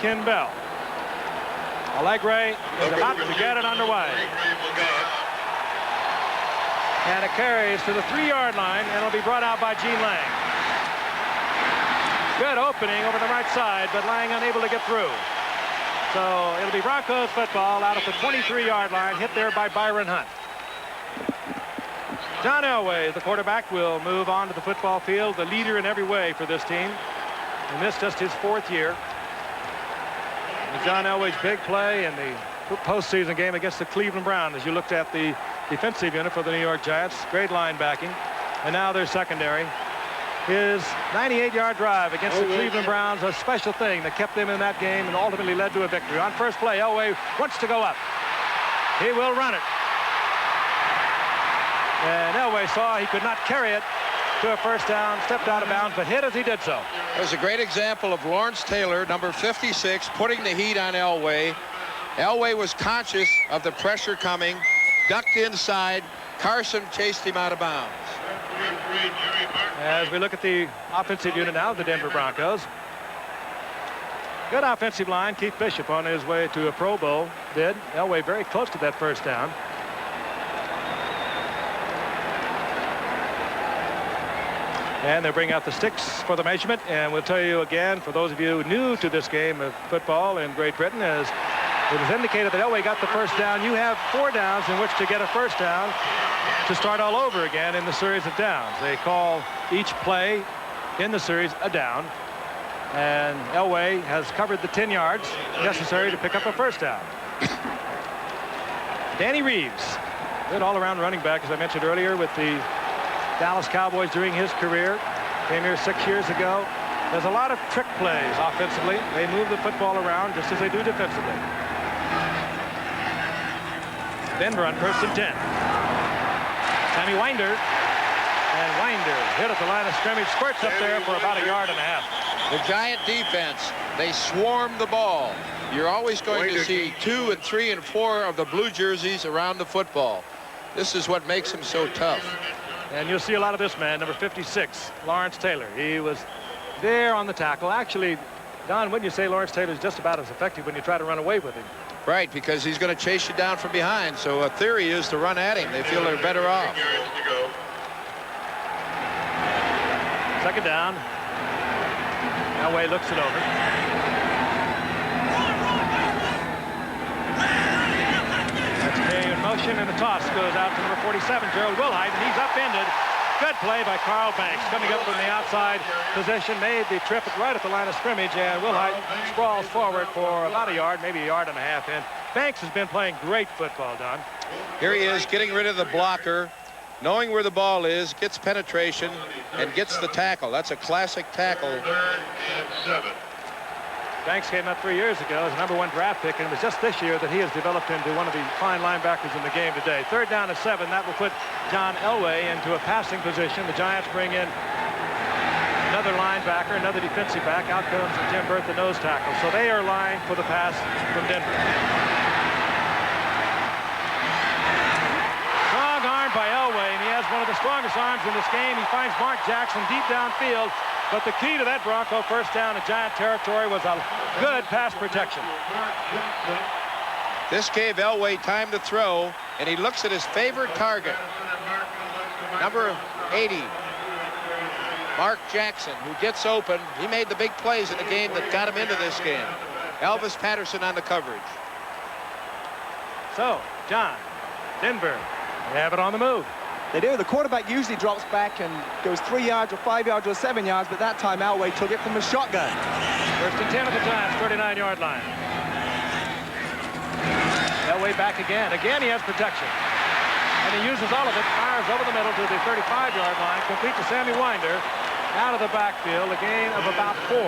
Ken Bell. Allegre is about to get it underway. And it carries to the 3-yard line, and it'll be brought out by Gene Lang. Good opening over the right side, but Lang unable to get through. So it'll be Broncos football out at the 23-yard line, hit there by Byron Hunt. John Elway, the quarterback, will move on to the football field, the leader in every way for this team. And this just his 4th year. And John Elway's big play in the postseason game against the Cleveland Browns, as you looked at the defensive unit for the New York Giants. Great linebacking. And now their secondary. His 98-yard drive against the Cleveland Browns, a special thing that kept them in that game and ultimately led to a victory. On first play, Elway wants to go up. He will run it. And Elway saw he could not carry it to a first down, stepped out of bounds, but hit as he did so. It was a great example of Lawrence Taylor, number 56, putting the heat on Elway. Elway was conscious of the pressure coming, ducked inside. Carson chased him out of bounds. As we look at the offensive unit now, the Denver Broncos. Good offensive line. Keith Bishop on his way to a Pro Bowl bid. Elway very close to that first down. And they bring out the sticks for the measurement. And we'll tell you again, for those of you new to this game of football in Great Britain, as it was indicated that Elway got the first down, you have 4 downs in which to get a first down to start all over again in the series of downs. They call each play in the series a down. And Elway has covered the 10 yards necessary to pick up a first down. Danny Reeves, good all-around running back, as I mentioned earlier, with the Dallas Cowboys during his career. Came here 6 years ago. There's a lot of trick plays offensively. They move the football around just as they do defensively. Denver on 1st and 10. Sammy Winder. And Winder hit at the line of scrimmage. Squirts up there for about 1.5 yards. The Giant defense, they swarm the ball. You're always going to see 2 and 3 and 4 of the blue jerseys around the football. This is what makes them so tough. And you'll see a lot of this man, number 56, Lawrence Taylor. He was there on the tackle. Actually, Don, wouldn't you say Lawrence Taylor is just about as effective when you try to run away with him? Right, because he's going to chase you down from behind. So a theory is to run at him. They feel they're better off. Second down. Elway looks it over. In motion, and the toss goes out to number 47, Gerald Wilhite, and he's upended. Good play by Carl Banks, coming up from the outside position, made the trip right at the line of scrimmage, and Wilhite sprawls forward for about 1 yard, maybe 1.5 yards in. Banks has been playing great football, Don. Here he is, getting rid of the blocker, knowing where the ball is, gets penetration, and gets the tackle. That's a classic tackle. Banks came up 3 years ago as a #1 draft pick, and it was just this year that he has developed into one of the fine linebackers in the game today. 3rd down and 7. That will put John Elway into a passing position. The Giants bring in another linebacker, another defensive back. Out comes Tim Burth, the nose tackle. So they are lined for the pass from Denver. Strong arm by Elway, and he has one of the strongest arms in this game. He finds Mark Jackson deep downfield. But the key to that Bronco first down in Giant territory was a good pass protection. This gave Elway time to throw, and he looks at his favorite target, number 80, Mark Jackson, who gets open. He made the big plays in the game that got him into this game. Elvis Patterson on the coverage. So, John, Denver, they have it on the move. They do. The quarterback usually drops back and goes 3 yards or 5 yards or 7 yards, but that time Elway took it from the shotgun. 1st and 10 at the Giants, 39-yard line. Elway back again. Again, he has protection. And he uses all of it, fires over the middle to the 35-yard line, complete to Sammy Winder, out of the backfield, a gain of about 4.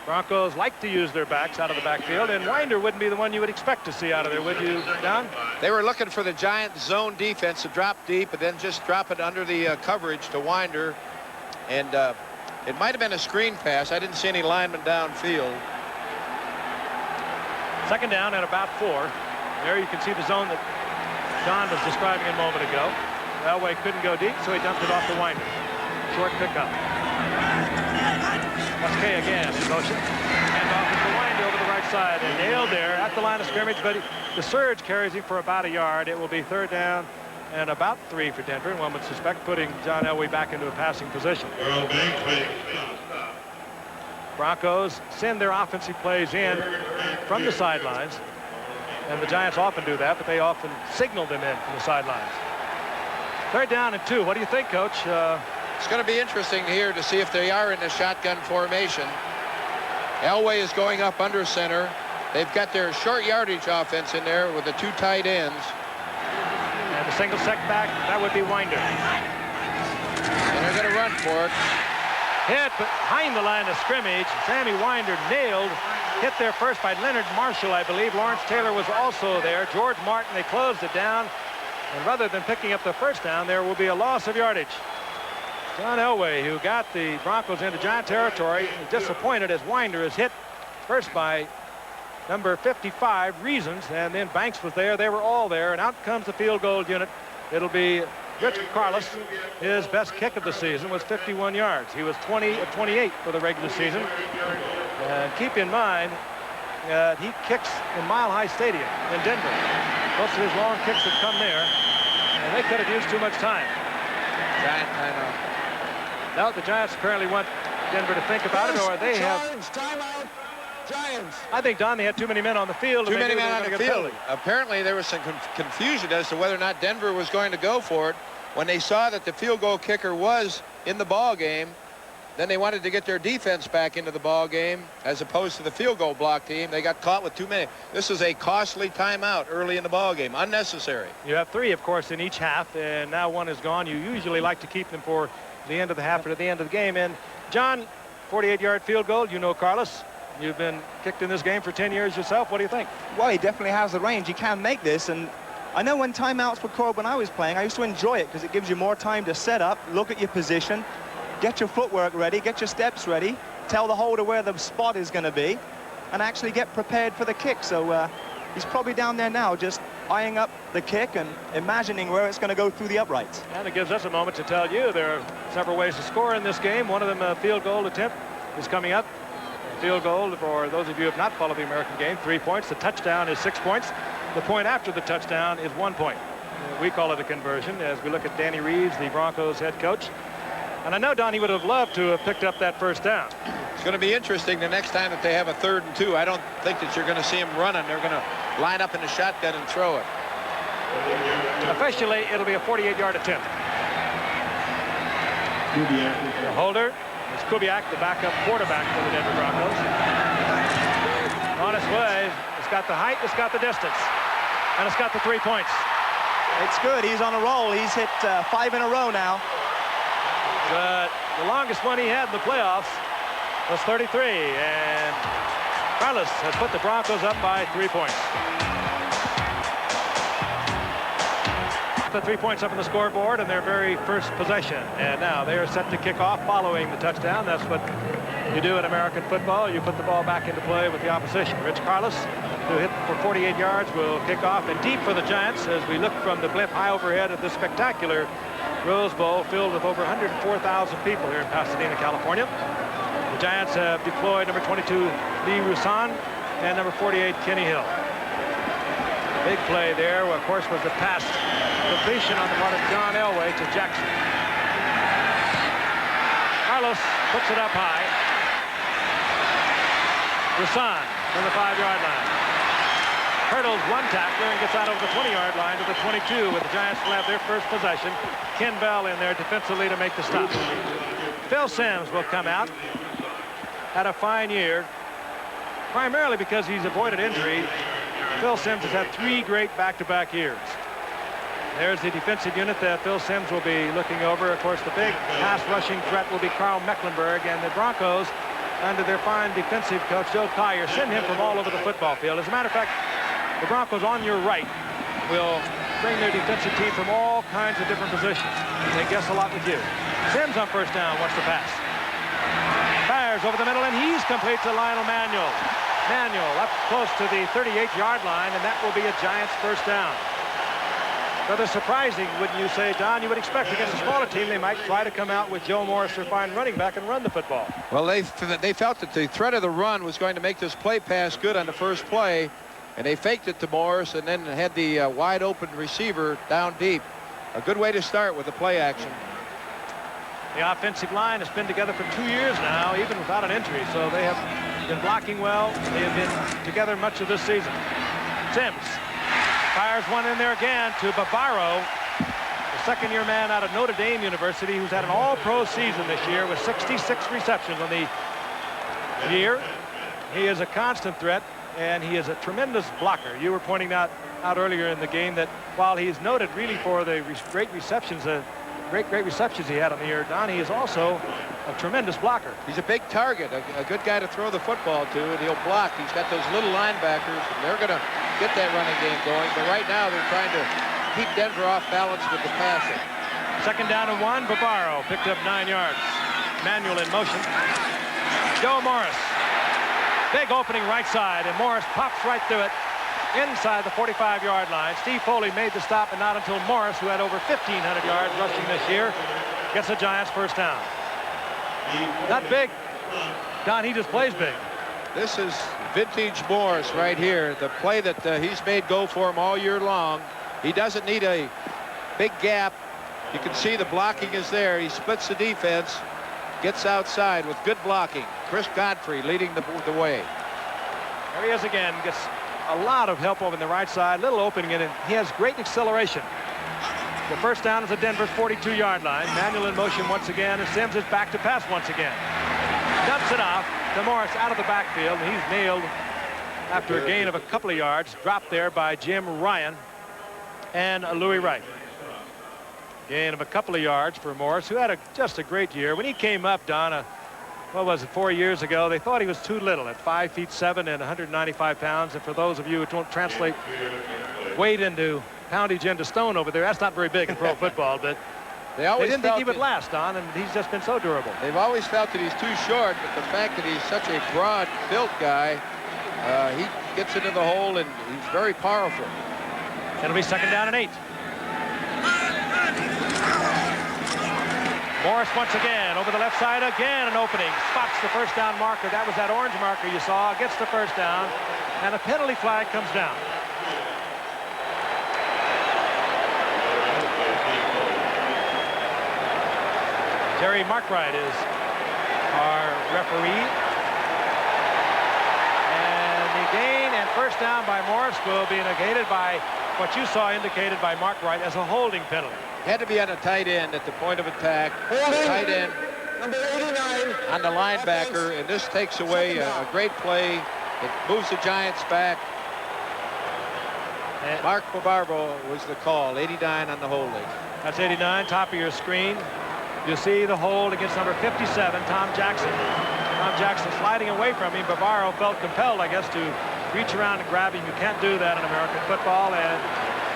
Broncos like to use their backs out of the backfield, and Winder wouldn't be the one you would expect to see out of there, would you, Don? They were looking for the Giant zone defense to drop deep and then just drop it under the coverage to Winder. And it might have been a screen pass. I didn't see any linemen downfield. 2nd down and about 4. There you can see the zone that Don was describing a moment ago. Elway couldn't go deep, so he dumped it off to Winder. Short pickup. That's Kay again in motion. And off to Winder over the right side. And nailed there at the line of scrimmage, but the surge carries him for about a yard. It will be 3rd down and about 3 for Denver, and one would suspect putting John Elway back into a passing position. Broncos send their offensive plays in from the sidelines, and the Giants often do that, but they often signal them in from the sidelines. 3rd down and 2. What do you think, Coach? It's going to be interesting here to see if they are in the shotgun formation. Elway is going up under center. They've got their short yardage offense in there with the 2 tight ends. And the single sec back, that would be Winder. And they're going to run for it. Hit behind the line of scrimmage. Sammy Winder nailed. Hit there first by Leonard Marshall, I believe. Lawrence Taylor was also there. George Martin, they closed it down. And rather than picking up the first down, there will be a loss of yardage. John Elway, who got the Broncos into Giant territory, is disappointed as Winder is hit first by number 55, Reasons, and then Banks was there. They were all there, and out comes the field goal unit. It'll be Rich Carlos. His best kick of the season was 51 yards. He was 20 of 28 for the regular season. And keep in mind, he kicks in Mile High Stadium in Denver. Most of his long kicks have come there, and they could have used too much time. Giant timeout. No, the Giants apparently want Denver to think about it, or they have. Timeout. Giants. I think, Don, they had too many men on the field. Too many men on the field. Apparently, there was some confusion as to whether or not Denver was going to go for it. When they saw that the field goal kicker was in the ball game, then they wanted to get their defense back into the ball game as opposed to the field goal block team. They got caught with too many. This is a costly timeout early in the ball game. Unnecessary. You have 3, of course, in each half, and now 1 is gone. You usually like to keep them for the end of the half or the end of the game. And John, 48-yard field goal. You know Carlos. You've been kicked in this game for 10 years yourself. What do you think? Well, he definitely has the range. He can make this, and I know when timeouts were called when I was playing, I used to enjoy it because it gives you more time to set up, look at your position, get your footwork ready, get your steps ready, tell the holder where the spot is going to be, and actually get prepared for the kick. So he's probably down there now just eyeing up the kick and imagining where it's going to go through the uprights. And it gives us a moment to tell you there are several ways to score in this game. One of them, a field goal attempt, is coming up. Field goal, for those of you who have not followed the American game, 3 points. The touchdown is 6 points. The point after the touchdown is 1 point. We call it a conversion as we look at Danny Reeves, the Broncos head coach. And I know, Don, he would have loved to have picked up that first down. It's going to be interesting the next time that they have a 3rd and 2. I don't think that you're going to see them running. They're going to line up in the shotgun and throw it. Officially, it'll be a 48-yard attempt. The holder is Kubiak, the backup quarterback for the Denver Broncos. On its way, it's got the height, it's got the distance, and it's got the 3 points. It's good. He's on a roll. He's hit 5 in a row now. But the longest one he had in the playoffs was 33, and Carlos has put the Broncos up by 3 points. The 3 points up on the scoreboard and their very first possession. And now they are set to kick off following the touchdown. That's what you do in American football. You put the ball back into play with the opposition. Rich Carlos, who hit for 48 yards, will kick off and deep for the Giants as we look from the blimp high overhead at this spectacular Rose Bowl filled with over 104,000 people here in Pasadena, California. The Giants have deployed number 22, Lee Roussan, and number 48, Kenny Hill. Big play there, of course, was the pass completion on the part of John Elway to Jackson. Carlos puts it up high. Roussan from the 5-yard line. Hurdles one tackler and gets out over the 20-yard line to the 22 with the Giants will have their first possession. Ken Bell in there defensively to make the stop. Phil Simms will come out. Had a fine year, primarily because he's avoided injury. Phil Simms has had 3 great back-to-back years. There's the defensive unit that Phil Simms will be looking over. Of course, the big pass rushing threat will be Carl Mecklenburg, and the Broncos, under their fine defensive coach, Joe Kyer, send him from all over the football field. As a matter of fact, the Broncos on your right will bring their defensive team from all kinds of different positions. They guess a lot with you. Simms on first down, wants to pass. Fires over the middle, and he's complete to Lionel Manuel. Manuel up close to the 38-yard line, and that will be a Giants first down. Rather surprising, wouldn't you say, Don? You would expect against a smaller team they might try to come out with Joe Morris, their fine running back, and run the football. Well, they felt that the threat of the run was going to make this play pass good on the first play, and they faked it to Morris and then had the wide open receiver down deep. A good way to start with the play action. The offensive line has been together for 2 years now, even without an injury, so they have been blocking well. They have been together much of this season. Sims fires one in there again to Barbaro, the second-year man out of Notre Dame University, who's had an all-pro season this year with 66 receptions on the year. He is a constant threat, and he is a tremendous blocker. You were pointing out earlier in the game that while he is noted really for the great receptions he had on the year, Don, he is also a tremendous blocker. He's a big target, a good guy to throw the football to, and he'll block. He's got those little linebackers, and they're going to get that running game going. But right now, they're trying to keep Denver off balance with the passing. Second down and 1. Barbaro picked up 9 yards. Manuel in motion. Joe Morris. Big opening right side, and Morris pops right through it inside the 45-yard line. Steve Foley made the stop, and not until Morris, who had over 1,500 yards rushing this year, gets the Giants first down. Not big. Don, he just plays big. This is vintage Morris right here. The play that he's made go for him all year long. He doesn't need a big gap. You can see the blocking is there. He splits the defense, gets outside with good blocking. Chris Godfrey leading the way. There he is again. Gets a lot of help over on the right side. Little opening in it. He has great acceleration. The first down is at Denver's 42-yard line. Manuel in motion once again, and Sims is back to pass once again. Dumps it off to Morris out of the backfield, and he's nailed after a gain of a couple of yards. Dropped there by Jim Ryan and Louis Wright. Gain of a couple of yards for Morris, who had just a great year. When he came up, Don, what was it, 4 years ago, they thought he was too little at 5'7" and 195 pounds. And for those of you who don't translate weight into poundage into stone over there, that's not very big in pro football, but they didn't think he would last, Don, and he's just been so durable. They've always felt that he's too short, but the fact that he's such a broad-built guy, he gets into the hole, and he's very powerful. It'll be second down and 8. Morris once again over the left side, again an opening, spots the first down marker. That was that orange marker you saw, gets the first down, and a penalty flag comes down. Terry Markwright is our referee. And the gain and first down by Morris will be negated by what you saw indicated by Markwright as a holding penalty. Had to be on a tight end at the point of attack. Tight end Number 89 on the linebacker, and this takes away a great play. It moves the Giants back. And Mark Barbaro was the call. 89 on the holding. That's 89, top of your screen. You see the hold against number 57, Tom Jackson. Tom Jackson sliding away from him. Barbaro felt compelled, I guess, to reach around and grab him. You can't do that in American football. And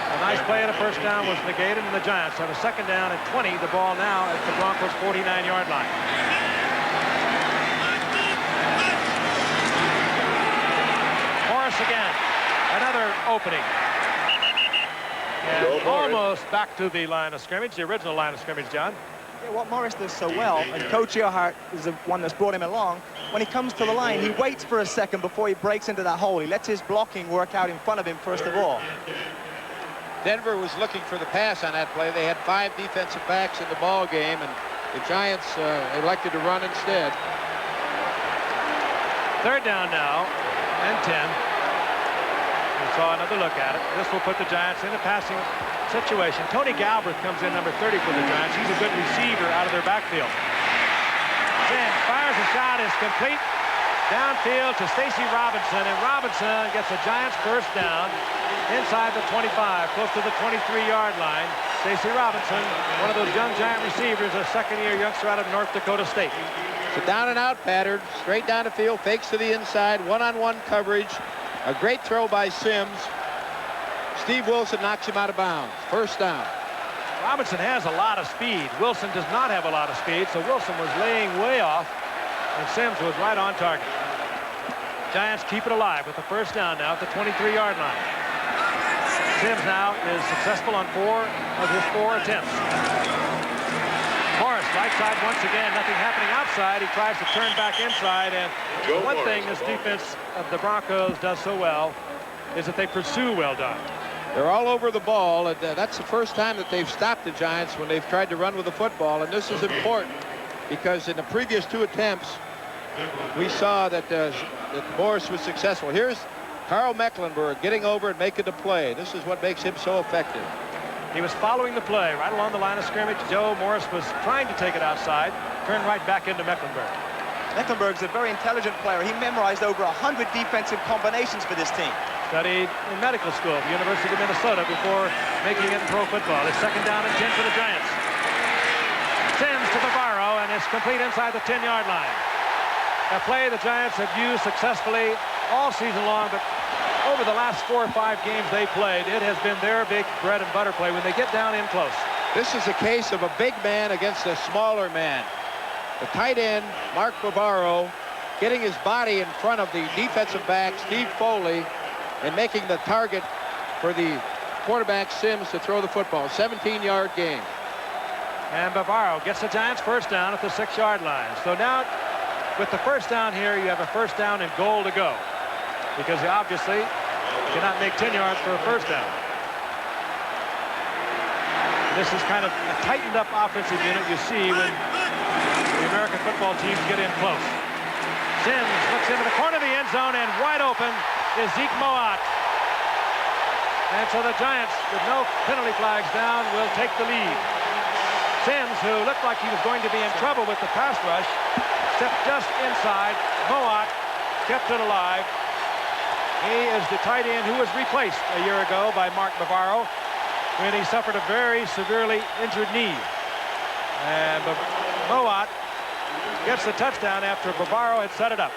a nice play and a first down was negated, and the Giants have a second down and 20. The ball now at the Broncos' 49-yard line. Morris again. Another opening. And almost back to the line of scrimmage, the original line of scrimmage, John. Yeah, what Morris does so well, and Coach Earhart is the one that's brought him along, when he comes to the line, he waits for a second before he breaks into that hole. He lets his blocking work out in front of him first of all. Denver was looking for the pass on that play. They had 5 defensive backs in the ball game, and the Giants elected to run instead. Third down now and 10. We saw another look at it. This will put the Giants in a passing situation. Tony Galbraith comes in, number 30 for the Giants. He's a good receiver out of their backfield. Then fires a shot, is complete downfield to Stacy Robinson, and Robinson gets the Giants first down inside the 25, close to the 23-yard line. Stacy Robinson, one of those young Giant receivers, a second-year youngster out of North Dakota State. It's a down-and-out pattern, straight down the field, fakes to the inside, one-on-one coverage. A great throw by Sims. Steve Wilson knocks him out of bounds. First down. Robinson has a lot of speed. Wilson does not have a lot of speed, so Wilson was laying way off, and Sims was right on target. Giants keep it alive with the first down now at the 23-yard line. Sims now is successful on 4 of his 4 attempts. Morris, right side once again, nothing happening outside. He tries to turn back inside, and the one thing this defense of the Broncos does so well is that they pursue well done. They're all over the ball, and that's the first time that they've stopped the Giants when they've tried to run with the football, and this is important because in the previous 2 attempts, we saw that Morris was successful. Here's Carl Mecklenburg getting over and making the play. This is what makes him so effective. He was following the play right along the line of scrimmage. Joe Morris was trying to take it outside, turned right back into Mecklenburg. Mecklenburg's a very intelligent player. He memorized over 100 defensive combinations for this team. Studied in medical school at the University of Minnesota before making it in pro football. It's 2nd down and 10 for the Giants. Sims to Bavaro, and it's complete inside the 10-yard line. A play the Giants have used successfully all season long, but over the last 4 or 5 games they played, it has been their big bread and butter play when they get down in close. This is a case of a big man against a smaller man. The tight end, Mark Bavaro, getting his body in front of the defensive back, Steve Foley, and making the target for the quarterback, Sims, to throw the football. 17-yard game. And Bavaro gets the Giants first down at the 6-yard line. So now, with the first down here, you have a first down and goal to go, because you obviously cannot make 10 yards for a first down. This is kind of a tightened up offensive unit you see when the American football teams get in close. Sims looks into the corner of the end zone, and wide open is Zeke Moat. And so the Giants, with no penalty flags down, will take the lead. Sims, who looked like he was going to be in trouble with the pass rush, stepped just inside. Moat kept it alive. He is the tight end who was replaced a year ago by Mark Bavaro when he suffered a very severely injured knee. And Moat gets the touchdown after Bavaro had set it up.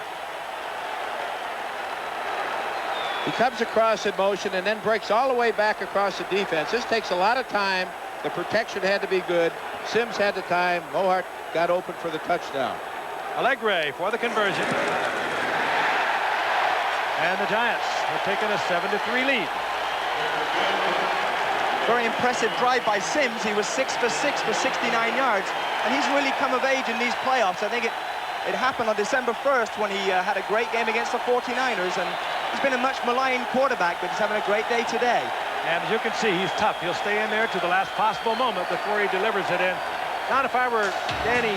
He comes across in motion and then breaks all the way back across the defense. This takes a lot of time. The protection had to be good. Sims had the time. Mohart got open for the touchdown. Allegre for the conversion. And the Giants have taken a 7-3 lead. Very impressive drive by Sims. He was 6 for 6 for 69 yards, and he's really come of age in these playoffs. I think it happened on December 1st when he had a great game against the 49ers, and he's been a much maligned quarterback, but he's having a great day today. And as you can see, he's tough. He'll stay in there to the last possible moment before he delivers it in. Not if I were Danny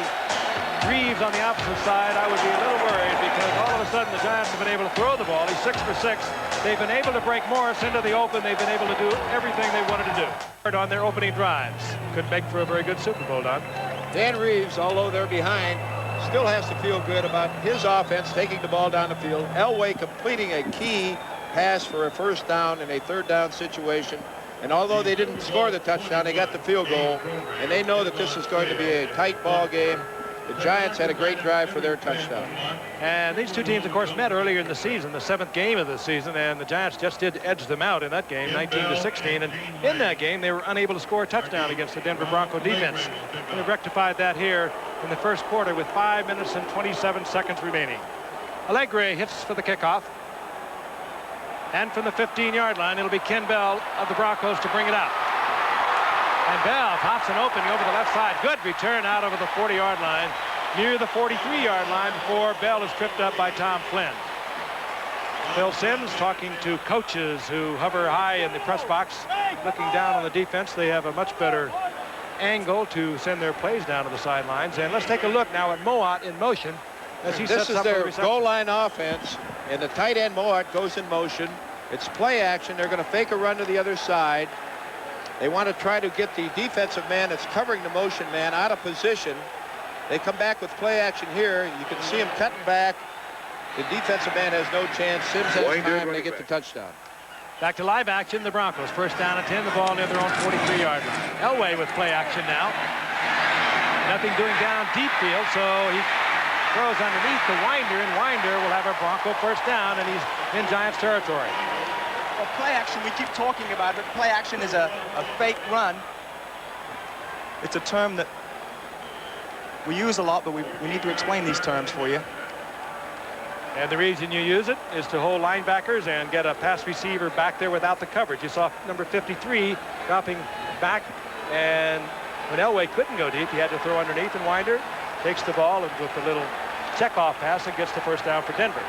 Reeves on the opposite side, I would be a little worried, because all of a sudden the Giants have been able to throw the ball. He's 6 for 6. They've been able to break Morris into the open. They've been able to do everything they wanted to do on their opening drives. Could make for a very good Super Bowl, Don. Dan Reeves, although they're behind, still has to feel good about his offense taking the ball down the field. Elway completing a key pass for a first down in a 3rd down situation. And although they didn't score the touchdown, they got the field goal. And they know that this is going to be a tight ball game. The Giants had a great drive for their touchdown. And these two teams, of course, met earlier in the season, the 7th game of the season, and the Giants just did edge them out in that game, 19-16. And in that game, they were unable to score a touchdown against the Denver Bronco defense. And they rectified that here in the first quarter with 5 minutes and 27 seconds remaining. Allegre hits for the kickoff. And from the 15-yard line, it'll be Ken Bell of the Broncos to bring it out. And Bell pops an opening over the left side. Good return out over the 40-yard line, near the 43-yard line, before Bell is tripped up by Tom Flynn. Phil Sims talking to coaches who hover high in the press box, looking down on the defense. They have a much better angle to send their plays down to the sidelines. And let's take a look now at Moat in motion as he sets This is up for the their reception. goal line offense, and the tight end Moat goes in motion. It's play action. They're going to fake a run to the other side. They want to try to get the defensive man that's covering the motion man out of position. They come back with play action here. You can see him cutting back. The defensive man has no chance. Sims has time. They get the touchdown. Back to live action, the Broncos. First down and 10, the ball near their own 43-yard line. Elway with play action now. Nothing doing down deep field, so he throws underneath the Winder, and Winder will have a Bronco first down, and he's in Giants territory. Well, play action, we keep talking about it. Play action is a fake run. It's a term that we use a lot, but we need to explain these terms for you. And the reason you use it is to hold linebackers and get a pass receiver back there without the coverage. You saw number 53 dropping back, and when Elway couldn't go deep, he had to throw underneath, and Winder takes the ball and with a little check-off pass and gets the first down for Denver.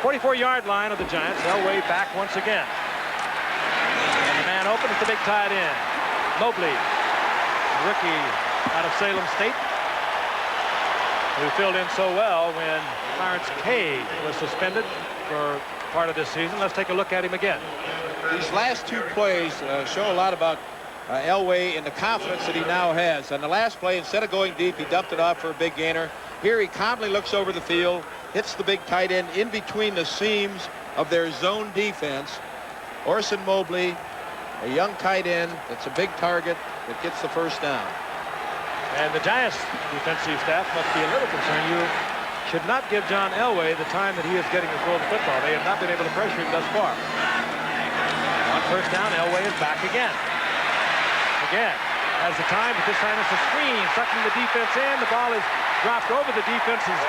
44-yard line of the Giants. Elway back once again. And the man open is the big tight end, Mobley, rookie out of Salem State, who filled in so well when Clarence Cade was suspended for part of this season. Let's take a look at him again. These last two plays show a lot about Elway and the confidence that he now has. On the last play, instead of going deep, he dumped it off for a big gainer. Here he calmly looks over the field, hits the big tight end in between the seams of their zone defense. Orson Mobley, a young tight end that's a big target that gets the first down. And the Giants defensive staff must be a little concerned. You should not give John Elway the time that he is getting to throw the football. They have not been able to pressure him thus far. On first down, Elway is back again. Again, has the time, but this time it's a screen, sucking the defense in. The ball is dropped over the defense's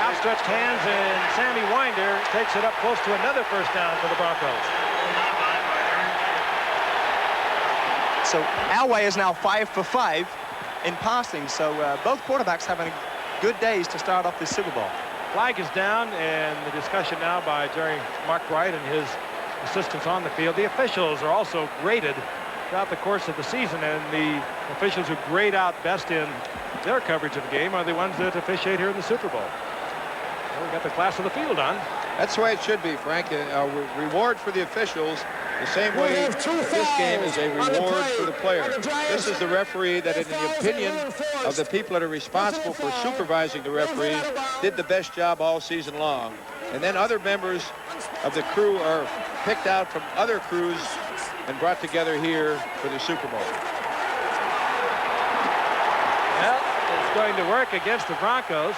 outstretched hands, and Sammy Winder takes it up close to another first down for the Broncos. So Elway is now 5 for 5 in passing, so both quarterbacks having good days to start off this Super Bowl. Flag is down, and the discussion now by Mark Wright and his assistants on the field. The officials are also graded throughout the course of the season, and the officials who grade out best in their coverage of the game are the ones that officiate here in the Super Bowl. Well, we got the class of the field on. That's the way it should be, Frank. A reward for the officials, the same way this game is a reward for the player. This is the referee that, in the opinion of the people that are responsible for supervising the referees, did the best job all season long. And then other members of the crew are picked out from other crews and brought together here for the Super Bowl. Well, it's going to work against the Broncos.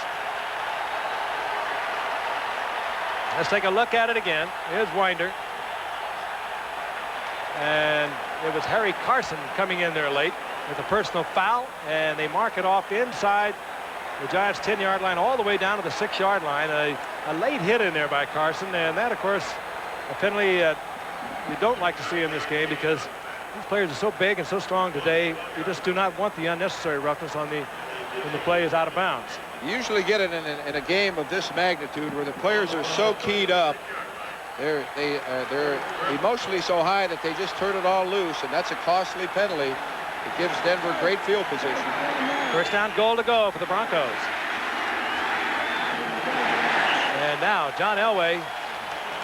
Let's take a look at it again. Here's Winder. And it was Harry Carson coming in there late with a personal foul, and they mark it off inside the Giants' 10-yard line all the way down to the 6-yard line. A late hit in there by Carson, and that, of course, a penalty you don't like to see in this game, because these players are so big and so strong today. You just do not want the unnecessary roughness when the play is out of bounds. You usually get it in a game of this magnitude where the players are so keyed up, they're emotionally so high that they just turn it all loose, and that's a costly penalty. It gives Denver great field position. First down, goal to go for the Broncos. And now John Elway,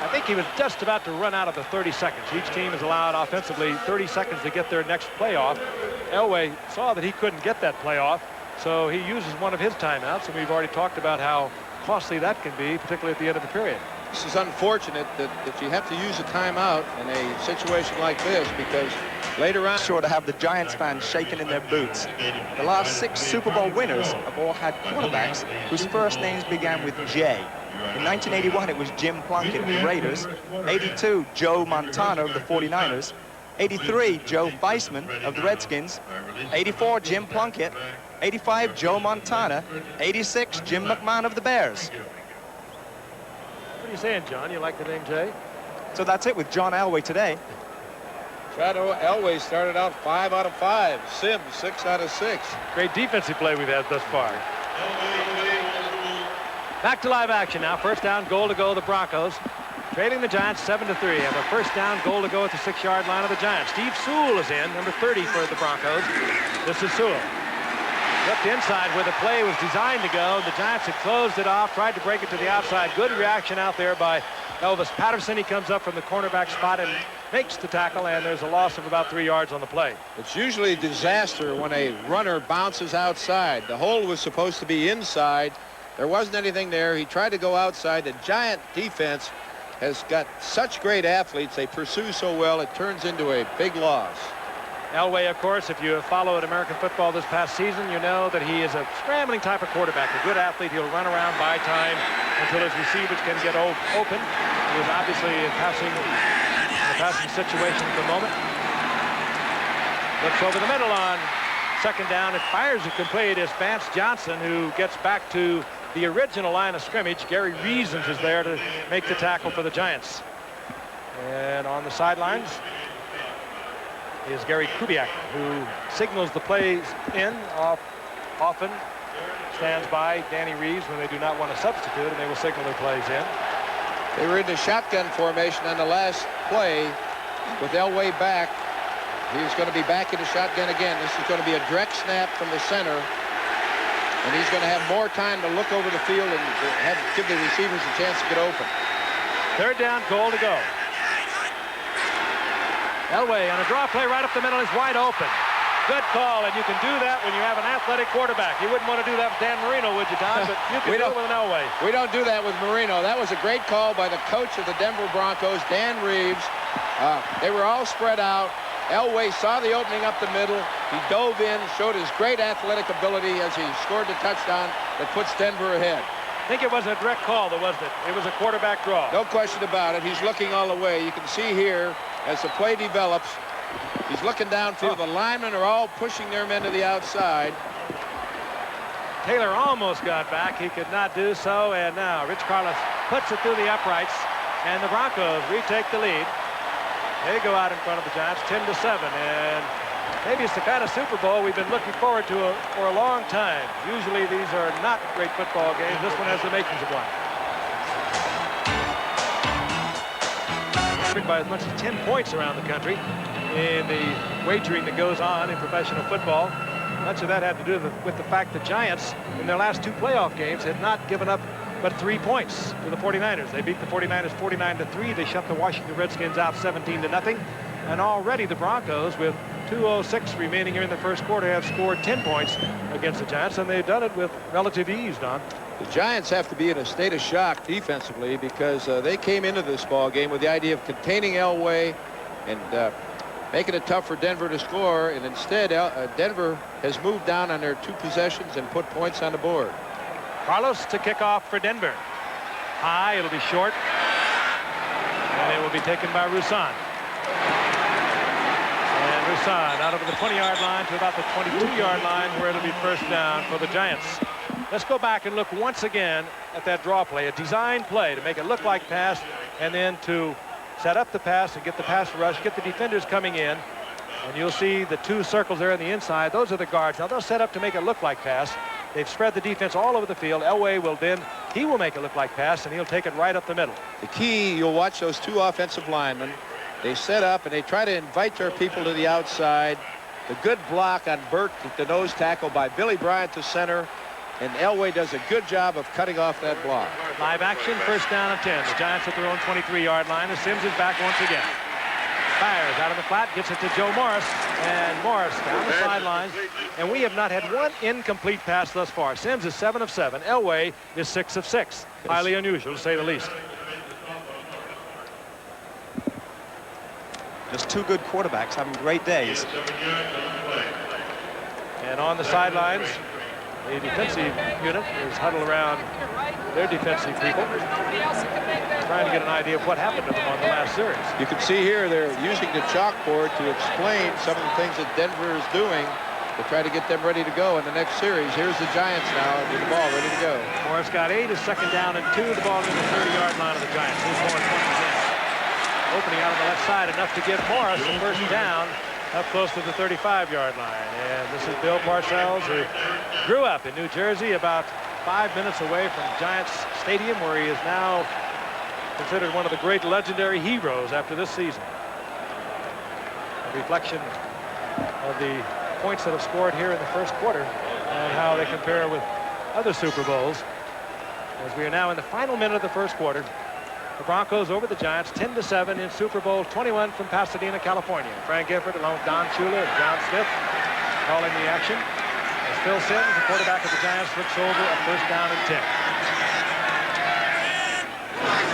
I think he was just about to run out of the 30 seconds. Each team is allowed offensively 30 seconds to get their next play off. Elway saw that he couldn't get that play off, so he uses one of his timeouts, and we've already talked about how costly that can be, particularly at the end of the period. This is unfortunate that you have to use a timeout in a situation like this, because later on... Sure to have the Giants fans shaking in their boots. The last 6 Super Bowl winners have all had quarterbacks whose first names began with J. In 1981, it was Jim Plunkett of the Raiders. 82, Joe Montana of the 49ers. 83, Joe Theismann of the Redskins. 84, Jim Plunkett. 85, Joe Montana. 86, Jim McMahon of the Bears. What are you saying, John? You like the name Jay? So that's it with John Elway today. Chad Elway started out 5 out of 5. Sims 6 out of 6. Great defensive play we've had thus far. Back to live action now. First down, goal to go, the Broncos. Trailing the Giants 7-3. Have a first down, goal to go at the 6-yard line of the Giants. Steve Sewell is in, number 30 for the Broncos. This is Sewell. Left inside where the play was designed to go. The Giants had closed it off, tried to break it to the outside. Good reaction out there by Elvis Patterson. He comes up from the cornerback spot and makes the tackle, and there's a loss of about 3 yards on the play. It's usually a disaster when a runner bounces outside. The hole was supposed to be inside. There wasn't anything there. He tried to go outside. The Giant defense has got such great athletes. They pursue so well, it turns into a big loss. Elway, of course, if you have followed American football this past season, you know that he is a scrambling type of quarterback, a good athlete. He'll run around, buy time until his receivers can get open. He was obviously in a passing situation at the moment. Looks over the middle on second down. It fires it complete. It's Vance Johnson who gets back to the original line of scrimmage. Gary Reasons is there to make the tackle for the Giants. And on the sidelines is Gary Kubiak, who signals the plays in often. Stands by Danny Reeves when they do not want to substitute, and they will signal their plays in. They were in the shotgun formation on the last play with Elway back. He's going to be back in the shotgun again. This is going to be a direct snap from the center, and he's going to have more time to look over the field and give the receivers a chance to get open. Third down, goal to go. Elway on a draw play right up the middle is wide open. Good call, and you can do that when you have an athletic quarterback. You wouldn't want to do that with Dan Marino, would you, Don? But you can do it with an Elway. We don't do that with Marino. That was a great call by the coach of the Denver Broncos, Dan Reeves. They were all spread out. Elway saw the opening up the middle. He dove in, showed his great athletic ability as he scored the touchdown that puts Denver ahead. I think it was a direct call, though, wasn't it? It was a quarterback draw. No question about it. He's looking all the way. You can see here, as the play develops, he's looking downfield. The linemen are all pushing their men to the outside. Taylor almost got back. He could not do so, and now Rich Carlos puts it through the uprights, and the Broncos retake the lead. They go out in front of the Giants 10-7, and maybe it's the kind of Super Bowl we've been looking forward to for a long time. Usually these are not great football games. This one has the makings of one. By as much as 10 points around the country in the wagering that goes on in professional football. Much of that had to do with the fact the Giants in their last 2 playoff games had not given up but 3 points to the 49ers. They beat the 49ers 49-3. They shut the Washington Redskins out 17-0. And already the Broncos, with 2:06 remaining here in the first quarter, have scored 10 points against the Giants, and they've done it with relative ease, Don. The Giants have to be in a state of shock defensively because they came into this ball game with the idea of containing Elway and making it tough for Denver to score, and instead Denver has moved down on their 2 possessions and put points on the board. Carlos to kick off for Denver. High, it'll be short, and it will be taken by Roussan. And Roussan out over the 20-yard line to about the 22-yard line, where it'll be first down for the Giants. Let's go back and look once again at that draw play, a design play to make it look like pass, and then to set up the pass and get the pass rush, get the defenders coming in. And you'll see the 2 circles there on the inside. Those are the guards. Now they'll set up to make it look like pass. They've spread the defense all over the field. Elway will then, he will make it look like pass, and he'll take it right up the middle. The key, you'll watch those 2 offensive linemen. They set up and they try to invite their people to the outside. The good block on Burt, the nose tackle by Billy Bryant to center. And Elway does a good job of cutting off that block. Live action, first down and 10. The Giants at their own 23-yard line. And Sims is back once again. Fires out of the flat, gets it to Joe Morris. And Morris down the sidelines. And we have not had one incomplete pass thus far. Sims is 7 of 7. Elway is 6 of 6. Highly unusual, to say the least. Just 2 good quarterbacks having great days. And on the sidelines, the defensive unit is huddled around their defensive people, trying to get an idea of what happened to them on the last series. You can see here they're using the chalkboard to explain some of the things that Denver is doing to try to get them ready to go in the next series. Here's the Giants now with the ball ready to go. Morris got 8, his second down and 2. The ball in the 30-yard line of the Giants. He's going once again. Opening out on the left side, enough to give Morris the first down up close to the 35-yard line. And this is Bill Parcells, who grew up in New Jersey, about 5 minutes away from Giants Stadium, where he is now considered one of the great legendary heroes after this season. A reflection of the points that have scored here in the first quarter and how they compare with other Super Bowls. As we are now in the final minute of the first quarter, the Broncos over the Giants 10-7 in Super Bowl 21 from Pasadena, California. Frank Gifford along with Don Shula and John Smith calling the action. As Phil Sims, the quarterback of the Giants, looks over a first down and 10.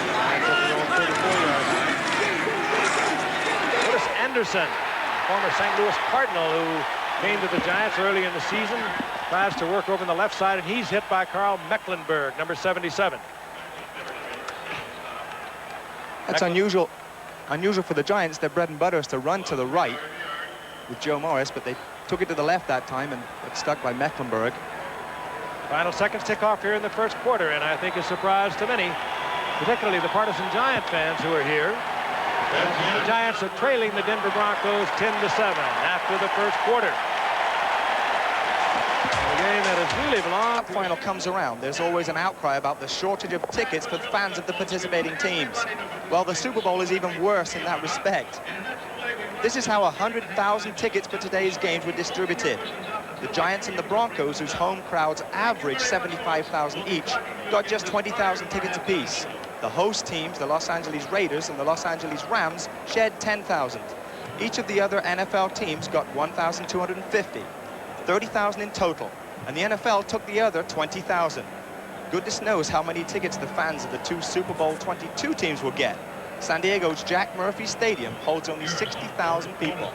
Giants at their own 34-yard line. Curtis Anderson, former St. Louis Cardinal, who came to the Giants early in the season, tries to work over on the left side, and he's hit by Carl Mecklenburg, number 77. That's unusual for the Giants. Their bread and butter is to run to the right with Joe Morris, but they took it to the left that time and got stuck by Mecklenburg. Final seconds tick off here in the first quarter, and I think a surprise to many, particularly the partisan Giant fans who are here. The Giants are trailing the Denver Broncos 10-7 after the first quarter. A game that has really belonged. Final comes around. There's always an outcry about the shortage of tickets for fans of the participating teams. Well, the Super Bowl is even worse in that respect. This is how 100,000 tickets for today's games were distributed. The Giants and the Broncos, whose home crowds average 75,000 each, got just 20,000 tickets apiece. The host teams, the Los Angeles Raiders and the Los Angeles Rams, shared 10,000. Each of the other NFL teams got 1,250, 30,000 in total, and the NFL took the other 20,000. Goodness knows how many tickets the fans of the two Super Bowl 22 teams will get. San Diego's Jack Murphy Stadium holds only 60,000 people.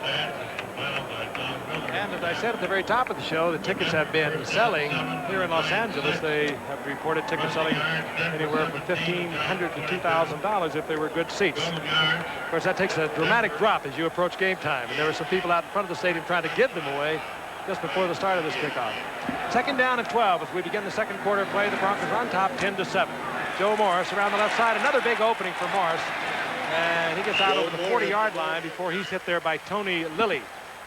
And as I said at the very top of the show, the tickets have been selling here in Los Angeles. They have reported tickets selling anywhere from $1,500 to $2,000 if they were good seats. Of course, that takes a dramatic drop as you approach game time. And there were some people out in front of the stadium trying to give them away just before the start of this kickoff. Second down and 12 as we begin the second quarter play. The Broncos on top 10-7. Joe Morris around the left side. Another big opening for Morris. And he gets out over the 40-yard line before he's hit there by Tony Lilly.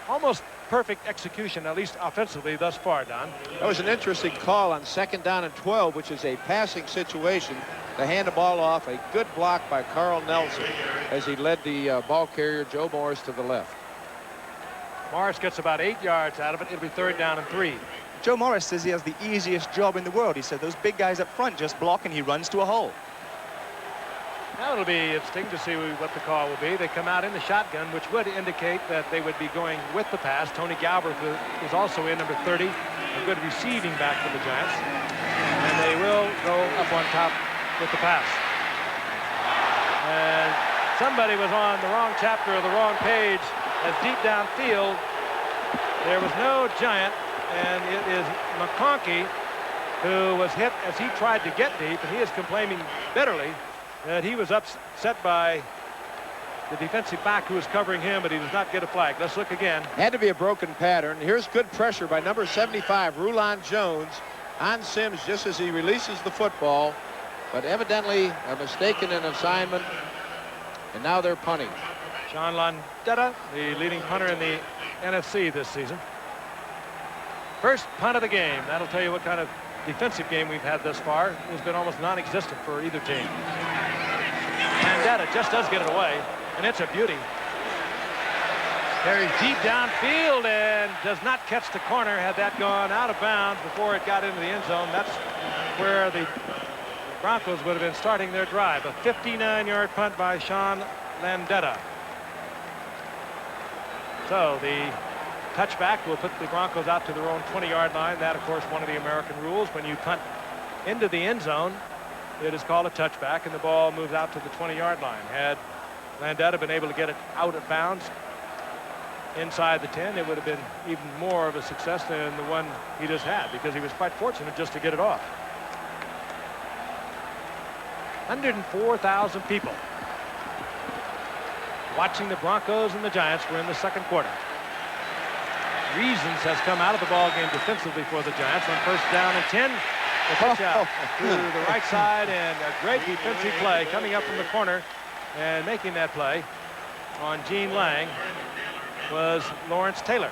Almost perfect execution, at least offensively thus far, Don. That was an interesting call on second down and 12, which is a passing situation, to hand the ball off. A good block by Carl Nelson as he led the ball carrier, Joe Morris, to the left. Morris gets about 8 yards out of it. It'll be third down and 3. Joe Morris says he has the easiest job in the world. He said those big guys up front just block and he runs to a hole. Now it'll be interesting to see what the call will be. They come out in the shotgun, which would indicate that they would be going with the pass. Tony Galbraith is also in, number 30, a good receiving back for the Giants. And they will go up on top with the pass. And somebody was on the wrong chapter of the wrong page, as deep downfield there was no Giant, and it is McConkey who was hit as he tried to get deep, and he is complaining bitterly that he was upset by the defensive back who was covering him, but he does not get a flag. Let's look again. Had to be a broken pattern. Here's good pressure by number 75, Rulon Jones, on Sims just as he releases the football, but evidently a mistake in an assignment, and now they're punting. Sean Landeta, the leading punter in the NFC this season. First punt of the game. That'll tell you what kind of defensive game we've had thus far. It's been almost non-existent for either team. Landeta just does get it away, and it's a beauty. Carries deep downfield and does not catch the corner. Had that gone out of bounds before it got into the end zone, that's where the Broncos would have been starting their drive. A 59-yard punt by Sean Landeta. So the touchback will put the Broncos out to their own 20-yard line. That, of course, one of the American rules. When you punt into the end zone, it is called a touchback, and the ball moves out to the 20-yard line. Had Landeta been able to get it out of bounds inside the 10, it would have been even more of a success than the one he just had, because he was quite fortunate just to get it off. 104,000 people watching the Broncos and the Giants. We're in the second quarter. Reasons has come out of the ball game defensively for the Giants on first down and 10. The pitch out to the right side, and a great defensive play coming up from the corner, and making that play on Gene Lang was Lawrence Taylor.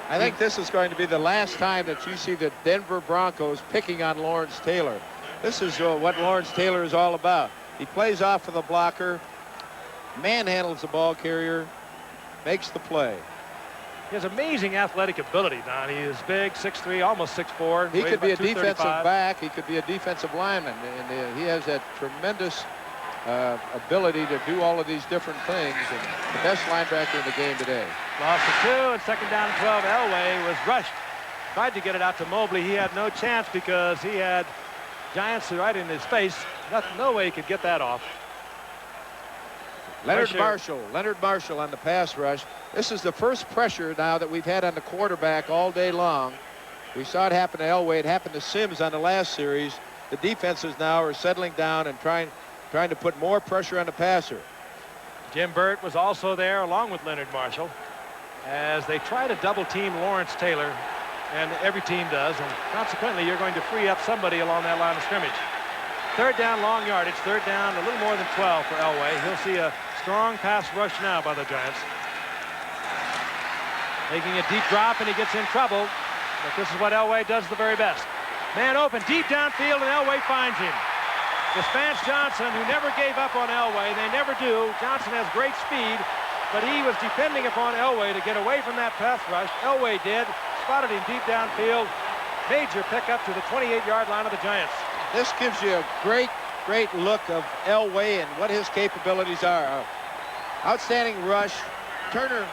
I think this is going to be the last time that you see the Denver Broncos picking on Lawrence Taylor. This is what Lawrence Taylor is all about. He plays off of the blocker, manhandles the ball carrier, makes the play. He has amazing athletic ability, Don. He is big, 6'3", almost 6'4". He could be a defensive back. He could be a defensive lineman. And he has that tremendous ability to do all of these different things. And the best linebacker in the game today. Loss of 2, and second down and 12. Elway was rushed. Tried to get it out to Mobley. He had no chance because he had Giants right in his face. No way he could get that off. Leonard Marshall on the pass rush. This is the first pressure now that we've had on the quarterback all day long. We saw it happen to Elway. It happened to Sims on the last series. The defenses now are settling down and trying to put more pressure on the passer. Jim Burt was also there along with Leonard Marshall as they try to double team Lawrence Taylor. and every team does, and consequently, you're going to free up somebody along that line of scrimmage. Third down, long yardage. Third down, a little more than 12 for Elway. He'll see a strong pass rush now by the Giants. Making a deep drop, and he gets in trouble, but this is what Elway does the very best. Man open, deep downfield, and Elway finds him. It's Vance Johnson, who never gave up on Elway. They never do. Johnson has great speed, but he was depending upon Elway to get away from that pass rush. Elway did, spotted him deep downfield. Major pickup to the 28-yard line of the Giants. This gives you a great look of Elway and what his capabilities are. Outstanding rush. Taylor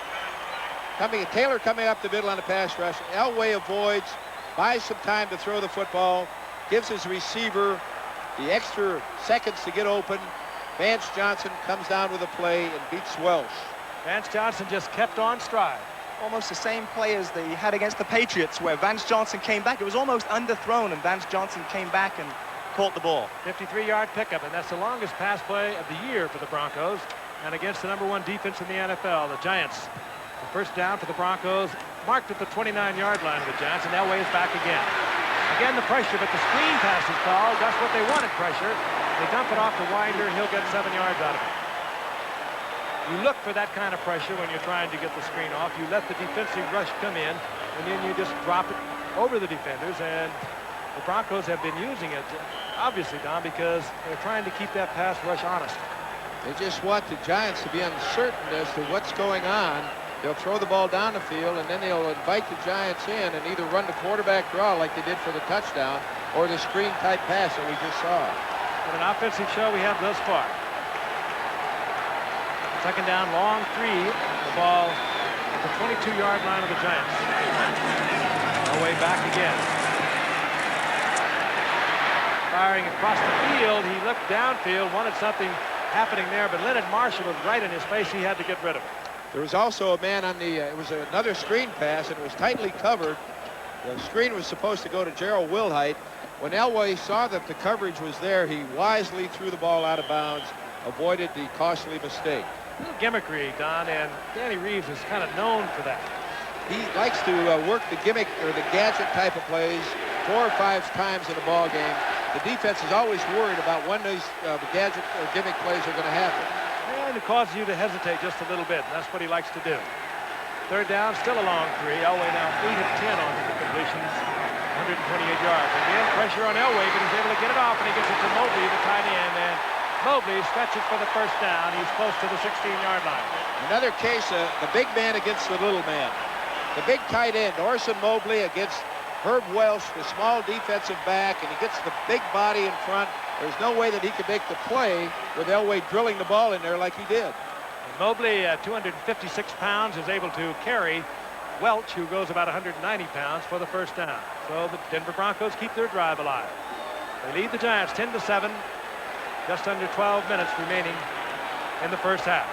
coming up the middle on the pass rush. Elway avoids, buys some time to throw the football, gives his receiver the extra seconds to get open. Vance Johnson comes down with a play and beats Welsh. Vance Johnson just kept on stride. Almost the same play as they had against the Patriots, where Vance Johnson came back. It was almost underthrown, and Vance Johnson came back and caught the ball. 53-yard pickup, and that's the longest pass play of the year for the Broncos, and against the #1 defense in the NFL, the Giants. The first down for the Broncos, marked at the 29-yard line of the Giants, and Elway is back again. Again, the pressure, but the screen pass is called. That's what they wanted, pressure. They dump it off to Winder, and he'll get 7 yards out of it. You look for that kind of pressure when you're trying to get the screen off. You let the defensive rush come in, and then you just drop it over the defenders, and the Broncos have been using it, obviously, Don, because they're trying to keep that pass rush honest. They just want the Giants to be uncertain as to what's going on. They'll throw the ball down the field, and then they'll invite the Giants in and either run the quarterback draw like they did for the touchdown or the screen-type pass that we just saw. What an offensive show we have thus far. Second down, long 3. The ball at the 22-yard line of the Giants. Away back again. Firing across the field. He looked downfield, wanted something happening there, but Leonard Marshall was right in his face. He had to get rid of it. There was also a man on the, it was another screen pass, and it was tightly covered. The screen was supposed to go to Gerald Wilhite. When Elway saw that the coverage was there, he wisely threw the ball out of bounds, avoided the costly mistake. A little gimmickry, Don, and Danny Reeves is kind of known for that. He likes to work the gimmick or the gadget type of plays 4 or 5 times in a ball game. The defense is always worried about when these gadget or gimmick plays are going to happen. And it causes you to hesitate just a little bit, and that's what he likes to do. Third down, still a long 3. Elway now 8 of 10 on the completions, 128 yards. Again, pressure on Elway, but he's able to get it off, and he gets it to Mobley, the tight end, and Mobley stretches for the first down. He's close to the 16-yard line. Another case of the big man against the little man. The big tight end, Orson Mobley, against Herb Welsh, the small defensive back, and he gets the big body in front. There's no way that he could make the play with Elway drilling the ball in there like he did. And Mobley, 256 pounds, is able to carry Welch, who goes about 190 pounds, for the first down. So the Denver Broncos keep their drive alive. They lead the Giants 10-7. Just under 12 minutes remaining in the first half.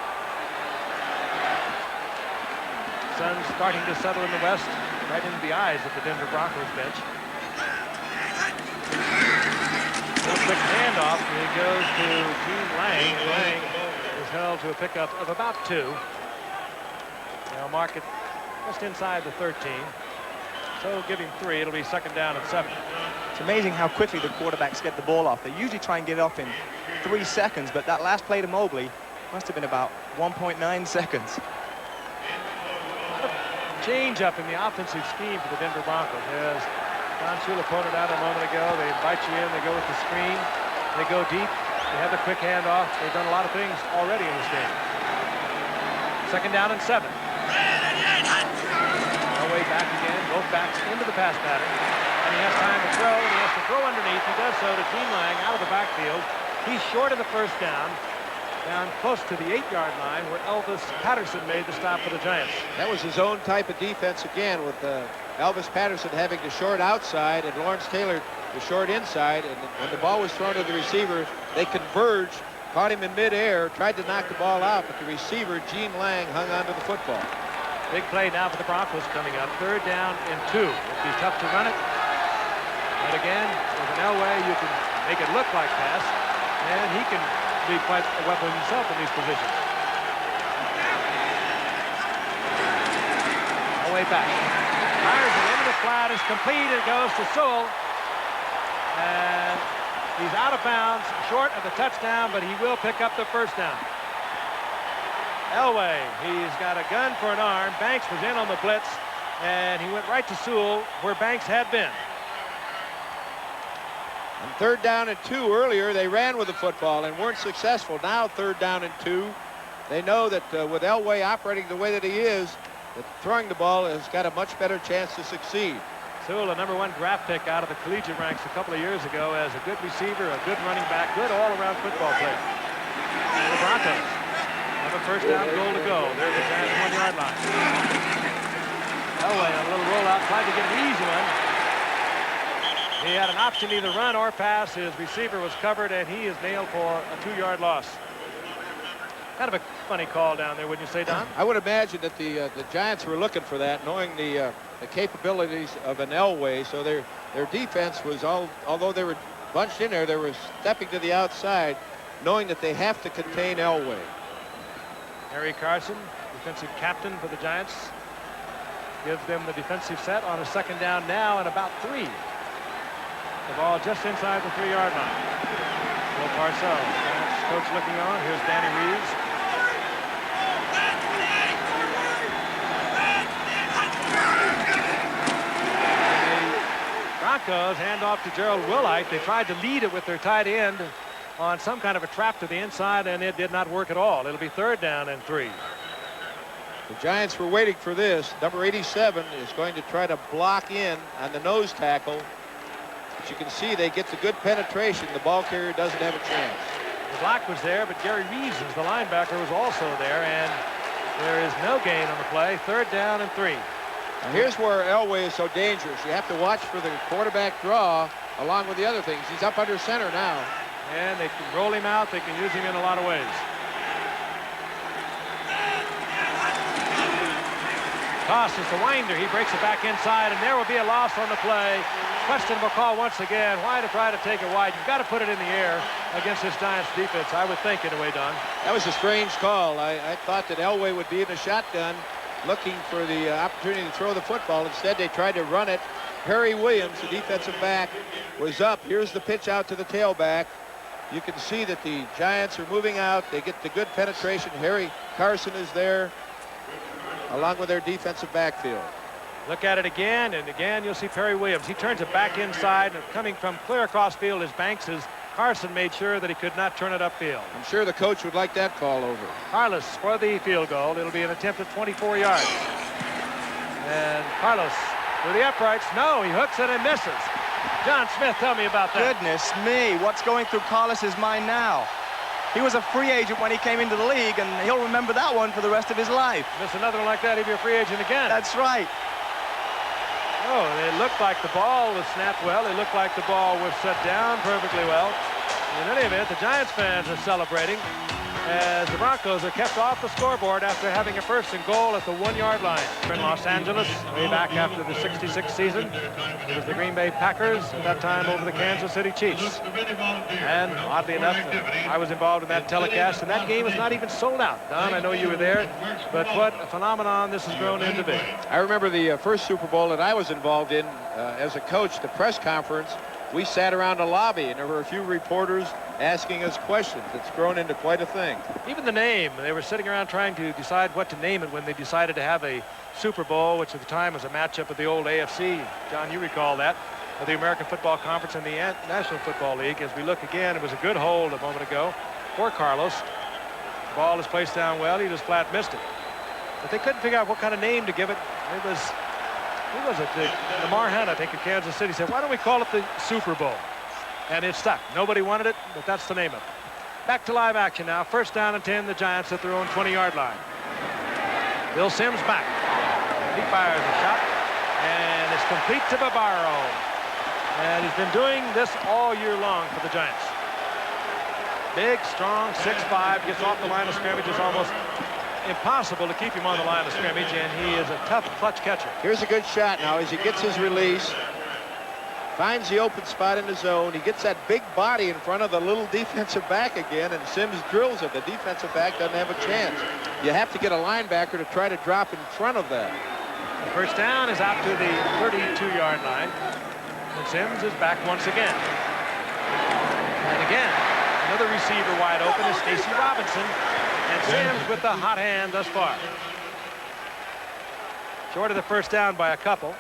Sun's starting to settle in the west, right into the eyes of the Denver Broncos bench. A quick handoff, and it goes to Gene Lang. Lang is held to a pickup of about 2. They'll mark it just inside the 13. So give him 3. It'll be second down and 7. It's amazing how quickly the quarterbacks get the ball off. They usually try and get it off in 3 seconds, but that last play to Mobley must have been about 1.9 seconds. Change up in the offensive scheme for the Denver Broncos. As Don Shula pointed out a moment ago, they invite you in, they go with the screen, they go deep, they have the quick handoff. They've done a lot of things already in this game. Second down and 7. Elway back again, both backs into the pass pattern. And he has time to throw, and he has to throw underneath. He does so to Gene Lang out of the backfield. He's short of the first down close to the 8-yard line where Elvis Patterson made the stop for the Giants. That was his own type of defense again, with Elvis Patterson having the short outside and Lawrence Taylor the short inside. And when the ball was thrown to the receiver, they converged, caught him in midair, tried to knock the ball out, but the receiver, Gene Lang, hung onto the football. Big play now for the Broncos coming up. Third down and 2. It'd be tough to run it. But again, with an Elway, you can make it look like pass, and he can be quite a weapon himself in these positions. Elway back. Fires it into the the flat is complete. It goes to Sewell. And he's out of bounds, short of the touchdown, but he will pick up the first down. Elway, he's got a gun for an arm. Banks was in on the blitz, and he went right to Sewell where Banks had been. On 3rd down and 2 earlier, they ran with the football and weren't successful. Now 3rd down and 2. They know that with Elway operating the way that he is, that throwing the ball has got a much better chance to succeed. Sewell, a #1 draft pick out of the collegiate ranks a couple of years ago, as a good receiver, a good running back, good all-around football player. And the Broncos have a first down goal to go. There's the Giants 1-yard line. Elway on a little rollout, tried to get an easy one. He had an option to either run or pass. His receiver was covered, and he is nailed for a 2-yard loss. Kind of a funny call down there, wouldn't you say, Don? I would imagine that the Giants were looking for that, knowing the capabilities of an Elway. So their defense was, although they were bunched in there, they were stepping to the outside, knowing that they have to contain Elway. Harry Carson, defensive captain for the Giants, gives them the defensive set on a 2nd down now and about 3. The ball just inside the 3-yard line. Bill Parcells, Giants coach looking on. Here's Danny Reeves. The Broncos hand off to Gerald Willite. They tried to lead it with their tight end on some kind of a trap to the inside, and it did not work at all. It'll be 3rd down and 3. The Giants were waiting for this. Number 87 is going to try to block in on the nose tackle. As you can see, they get the good penetration. The ball carrier doesn't have a chance. The block was there, but Gary Reeves, the linebacker, was also there, and there is no gain on the play. 3rd down and 3. Now here's where Elway is so dangerous. You have to watch for the quarterback draw along with the other things. He's up under center now. And they can roll him out. They can use him in a lot of ways. Tosses to Winder. He breaks it back inside, and there will be a loss on the play. Questionable call once again. Why to try to take it wide? You've got to put it in the air against this Giants defense, I would think, in a way, Don. That was a strange call. I thought that Elway would be in the shotgun looking for the opportunity to throw the football. Instead, they tried to run it. Harry Williams, the defensive back, was up. Here's the pitch out to the tailback. You can see that the Giants are moving out. They get the good penetration. Harry Carson is there along with their defensive backfield. Look at it again, and again you'll see Perry Williams. He turns it back inside, and coming from clear across field is Banks. Carson made sure that he could not turn it upfield. I'm sure the coach would like that call over. Carlos for the field goal. It'll be an attempt at 24 yards. And Carlos with the uprights. No, he hooks it and misses. John Smith, tell me about that. Goodness me, what's going through Carlos's mind now? He was a free agent when he came into the league, and he'll remember that one for the rest of his life. Miss another one like that, he'll be a free agent again. That's right. Oh, it looked like the ball was snapped well. It looked like the ball was set down perfectly well. In any event, the Giants fans are celebrating as the Broncos are kept off the scoreboard after having a 1st and goal at the 1-yard line. In Los Angeles, way back after the '66 season, it was the Green Bay Packers, at that time over the Kansas City Chiefs. And oddly enough, I was involved in that telecast, and that game was not even sold out. Don, I know you were there, but what a phenomenon this has grown into be. I remember the first Super Bowl that I was involved in as a coach, the press conference. We sat around a lobby, and there were a few reporters asking us questions. It's grown into quite a thing. Even the name, they were sitting around trying to decide what to name it when they decided to have a Super Bowl, which at the time was a matchup of the old AFC. John, you recall that, of the American Football Conference and the National Football League. As we look again, it was a good hold a moment ago for Carlos. The ball is placed down well. He just flat missed it. But they couldn't figure out what kind of name to give it. It was Lamar Hunt, I think, in Kansas City, said, why don't we call it the Super Bowl? And it stuck. Nobody wanted it, but that's the name of it. Back to live action now. 1st down and 10, the Giants at their own 20-yard line. Bill Sims back. He fires a shot, and it's complete to Barbaro. And he's been doing this all year long for the Giants. Big, strong, 6'5", gets off the line of scrimmage. It's almost impossible to keep him on the line of scrimmage, and he is a tough clutch catcher. Here's a good shot now as he gets his release, finds the open spot in the zone. He gets that big body in front of the little defensive back again, and Sims drills it. The defensive back doesn't have a chance. You have to get a linebacker to try to drop in front of that. The first down is out to the 32-yard line. And Sims is back once again. And again, another receiver wide open is Stacy Robinson. And Sims with the hot hand thus far. Short of the first down by a couple.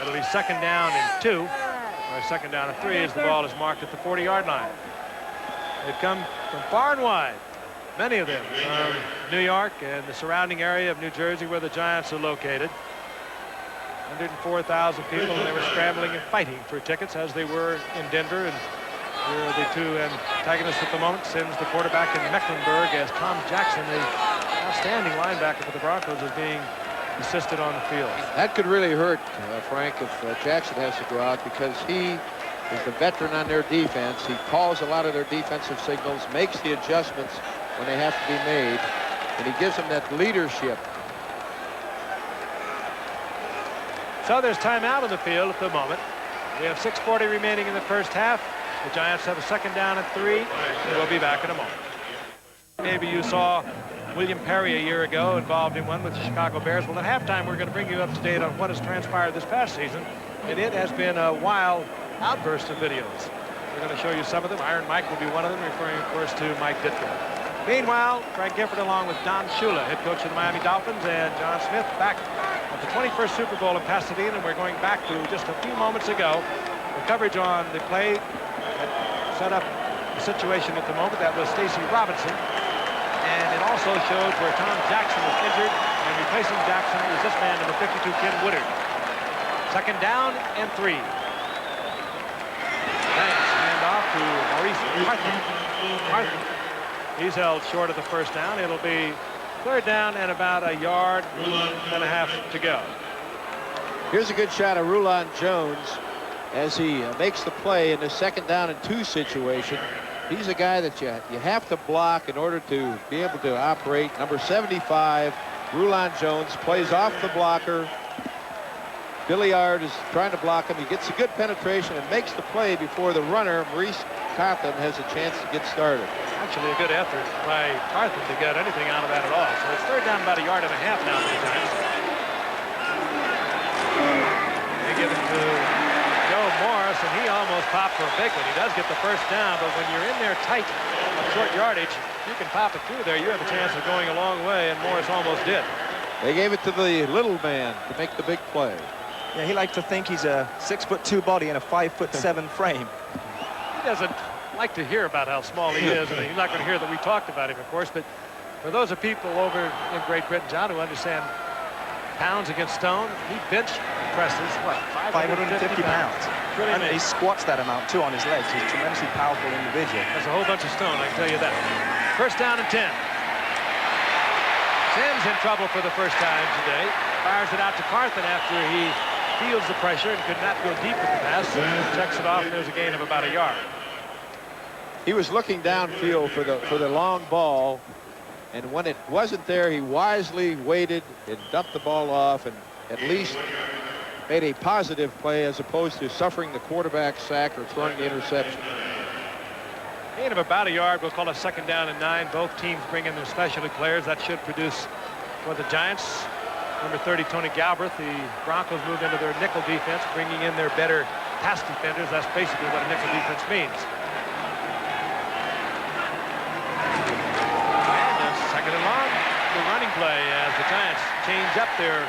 It'll be second down and 2, or second down and 3 as the ball is marked at the 40-yard line. They've come from far and wide, many of them from New York and the surrounding area of New Jersey where the Giants are located. 104,000 people, and they were scrambling and fighting for tickets as they were in Denver. And here are the two antagonists at the moment. Sims, the quarterback in Mecklenburg, as Tom Jackson, the outstanding linebacker for the Broncos, is being assisted on the field. That could really hurt, Frank, if Jackson has to go out, because he is the veteran on their defense. He calls a lot of their defensive signals, makes the adjustments when they have to be made, and he gives them that leadership. So there's timeout on the field at the moment. We have 6:40 remaining in the first half. The Giants have a second down and 3, and we'll be back in a moment. Maybe you saw William Perry a year ago involved in one with the Chicago Bears. Well, at halftime, we're going to bring you up to date on what has transpired this past season, and it has been a wild outburst of videos. We're going to show you some of them. Iron Mike will be one of them, referring, of course, to Mike Ditka. Meanwhile, Frank Gifford, along with Don Shula, head coach of the Miami Dolphins, and John Smith, back at the 21st Super Bowl in Pasadena. And we're going back to just a few moments ago, the coverage on the play that set up the situation at the moment. That was Stacy Robinson. And it also showed where Tom Jackson was injured, and replacing Jackson was this man, number 52, Ken Woodard. Second down and 3. Thanks. Hand off to Maurice Martin. He's held short of the first down. It'll be third down and about a yard and a half to go. Here's a good shot of Rulon Jones as he makes the play in the second down and 2 situation. He's a guy that you have to block in order to be able to operate. Number 75, Rulon Jones, plays off the blocker. Billiard is trying to block him. He gets a good penetration and makes the play before the runner, Maurice Carthen, has a chance to get started. Actually, a good effort by Carthen to get anything out of that at all. So it's third down about a yard and a half now for the Giants. They give it to Joe Morris, and he almost popped for a big one. He does get the first down, but when you're in there tight on short yardage, you can pop it through there. You have a chance of going a long way, and Morris almost did. They gave it to the little man to make the big play. Yeah, he likes to think he's a 6'2" body and a 5'7" frame. He doesn't like to hear about how small he is, and he's not going to hear that we talked about him, of course. But for those of people over in Great Britain, John, who understand pounds against stone, he bench presses, what, 550 pounds? Really, and he squats that amount, too, on his legs. He's a tremendously powerful individual. That's a whole bunch of stone, I can tell you that. First down and 10. Sims in trouble for the first time today. Fires it out to Carthen after he feels the pressure and could not go deep with the pass. Checks it off, and there's a gain of about a yard. He was looking downfield for the long ball, and when it wasn't there, he wisely waited and dumped the ball off and at least made a positive play as opposed to suffering the quarterback sack or throwing the interception. Gain of about a yard. We'll call it second down and 9. Both teams bring in their specialty players. That should produce for the Giants. Number 30, Tony Galbraith. The Broncos move into their nickel defense, bringing in their better pass defenders. That's basically what a nickel defense means. Second and long, the running play as the Giants change up their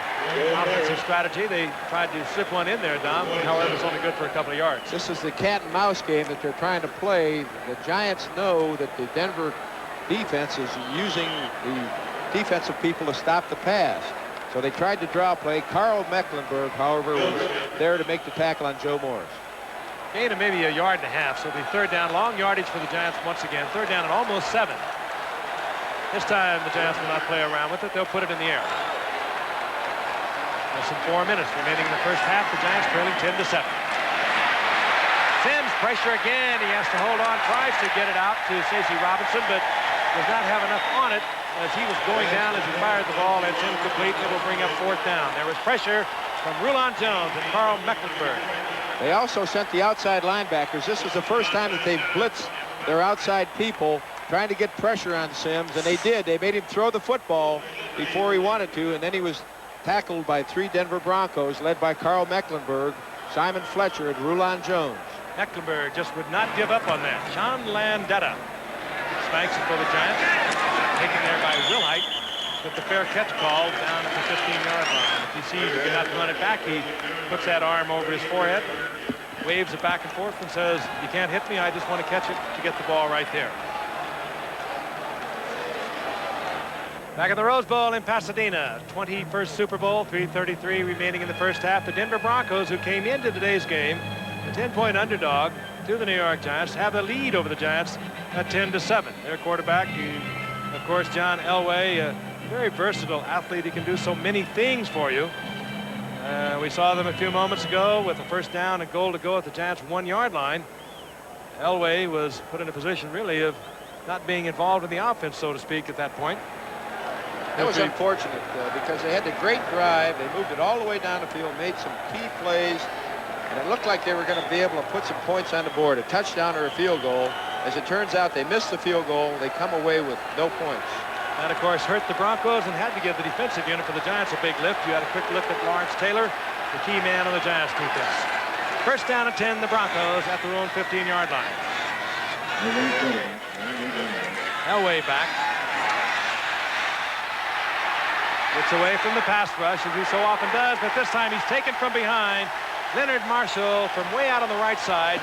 offensive strategy. They tried to slip one in there, Dom. However, it's only good for a couple of yards. This is the cat and mouse game that they're trying to play. The Giants know that the Denver defense is using the defensive people to stop the pass. So they tried to draw play. Carl Mecklenburg, however, was there to make the tackle on Joe Morris. Gain of maybe a yard and a half. So it'll be third down, long yardage for the Giants once again. Third down and almost 7. This time the Giants will not play around with it. They'll put it in the air. Less than 4 minutes remaining in the first half. The Giants trailing 10-7. Sims pressure again. He has to hold on. Tries to get it out to Stacey Robinson, but does not have enough on it as he was going down as he fired the ball. It's incomplete. It will bring up fourth down. There was pressure from Rulon Jones and Carl Mecklenburg. They also sent the outside linebackers. This is the first time that they've blitzed their outside people, trying to get pressure on Sims, and they did. They made him throw the football before he wanted to, and then he was tackled by 3 Denver Broncos, led by Carl Mecklenburg, Simon Fletcher, and Rulon Jones. Mecklenburg just would not give up on that. Sean Landetta spanks it for the Giants. Taken there by Wilhite with the fair catch call down at the 15-yard line. If he sees he cannot run it back, he puts that arm over his forehead, waves it back and forth, and says, "You can't hit me. I just want to catch it to get the ball right there." Back at the Rose Bowl in Pasadena, 21st Super Bowl, 3:33 remaining in the first half. The Denver Broncos, who came into today's game a 10-point underdog to the New York Giants, have a lead over the Giants at 10-7. Their quarterback, of course, John Elway, a very versatile athlete. He can do so many things for you. We saw them a few moments ago with a first down and goal to go at the Giants' 1-yard line. Elway was put in a position, really, of not being involved in the offense, so to speak, at that point. That was unfortunate because they had the great drive. They moved it all the way down the field, made some key plays, and it looked like they were going to be able to put some points on the board, a touchdown or a field goal. As it turns out, they missed the field goal. They come away with no points. That, of course, hurt the Broncos and had to give the defensive unit for the Giants a big lift. You had a quick look at Lawrence Taylor, the key man on the Giants defense. First down and 10, the Broncos at their own 15-yard line. Elway back. Gets away from the pass rush, as he so often does, but this time he's taken from behind. Leonard Marshall from way out on the right side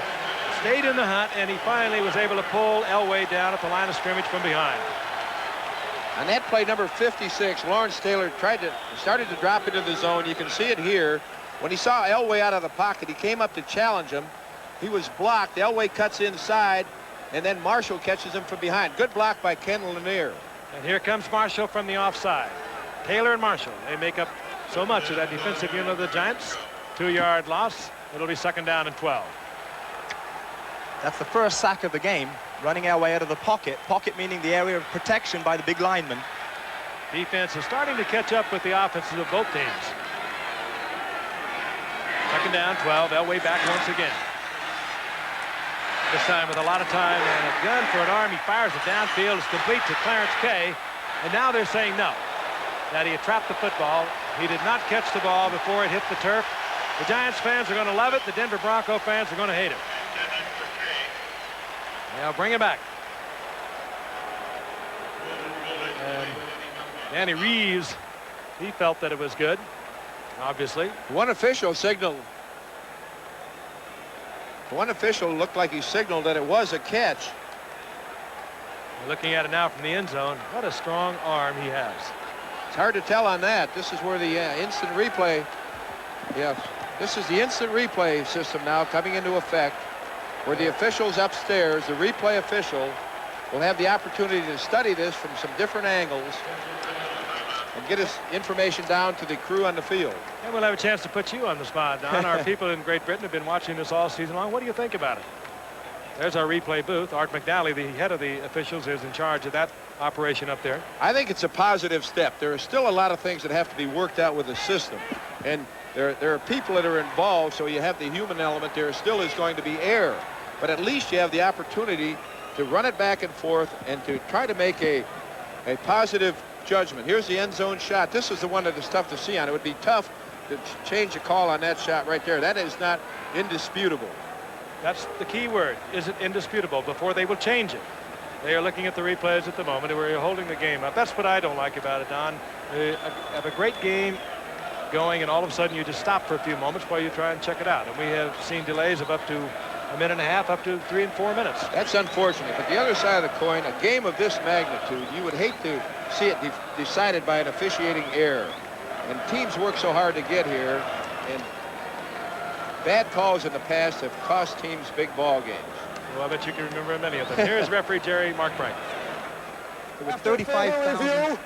stayed in the hunt, and he finally was able to pull Elway down at the line of scrimmage from behind. On that play, number 56, Lawrence Taylor started to drop into the zone. You can see it here. When he saw Elway out of the pocket, he came up to challenge him. He was blocked. Elway cuts inside, and then Marshall catches him from behind. Good block by Ken Lanier. And here comes Marshall from the offside. Taylor and Marshall, they make up so much of that defensive unit of the Giants. 2-yard loss. It'll be second down and 12. That's the first sack of the game, running Elway out of the pocket. Pocket meaning the area of protection by the big lineman. Defense is starting to catch up with the offenses of both teams. Second down, 12. Elway back once again. This time with a lot of time and a gun for an arm. He fires it downfield. It's complete to Clarence Kay. And now they're saying no, that he had trapped the football. He did not catch the ball before it hit the turf. The Giants fans are going to love it. The Denver Bronco fans are going to hate it. Now bring it back. And Danny Reeves, he felt that it was good, obviously. One official signaled. One official looked like he signaled that it was a catch. Looking at it now from the end zone, what a strong arm he has. It's hard to tell on that. This is where the instant replay. Yes, this is the instant replay system now coming into effect, where the officials upstairs, the replay official, will have the opportunity to study this from some different angles and get us information down to the crew on the field. And we'll have a chance to put you on the spot, Don. Our people in Great Britain have been watching this all season long. What do you think about it? There's our replay booth. Art McNally, the head of the officials, is in charge of that operation up there. I think it's a positive step. There are still a lot of things that have to be worked out with the system. And there are people that are involved, so you have the human element. There still is going to be error. But at least you have the opportunity to run it back and forth and to try to make a positive judgment. Here's the end zone shot. This is the one that is tough to see on. It would be tough to change the call on that shot right there. That is not indisputable. That's the key word. Is it indisputable before they will change it? They are looking at the replays at the moment where you're holding the game up. That's what I don't like about it, Don. You have a great game going, and all of a sudden you just stop for a few moments while you try and check it out. And we have seen delays of up to a minute and a half, up to 3 and 4 minutes. That's unfortunate. But the other side of the coin, a game of this magnitude, you would hate to see it decided by an officiating error. And teams work so hard to get here, and bad calls in the past have cost teams big ball games. Well, I bet you can remember many of them. Here's referee Jerry Mark Frank. There were 35,000.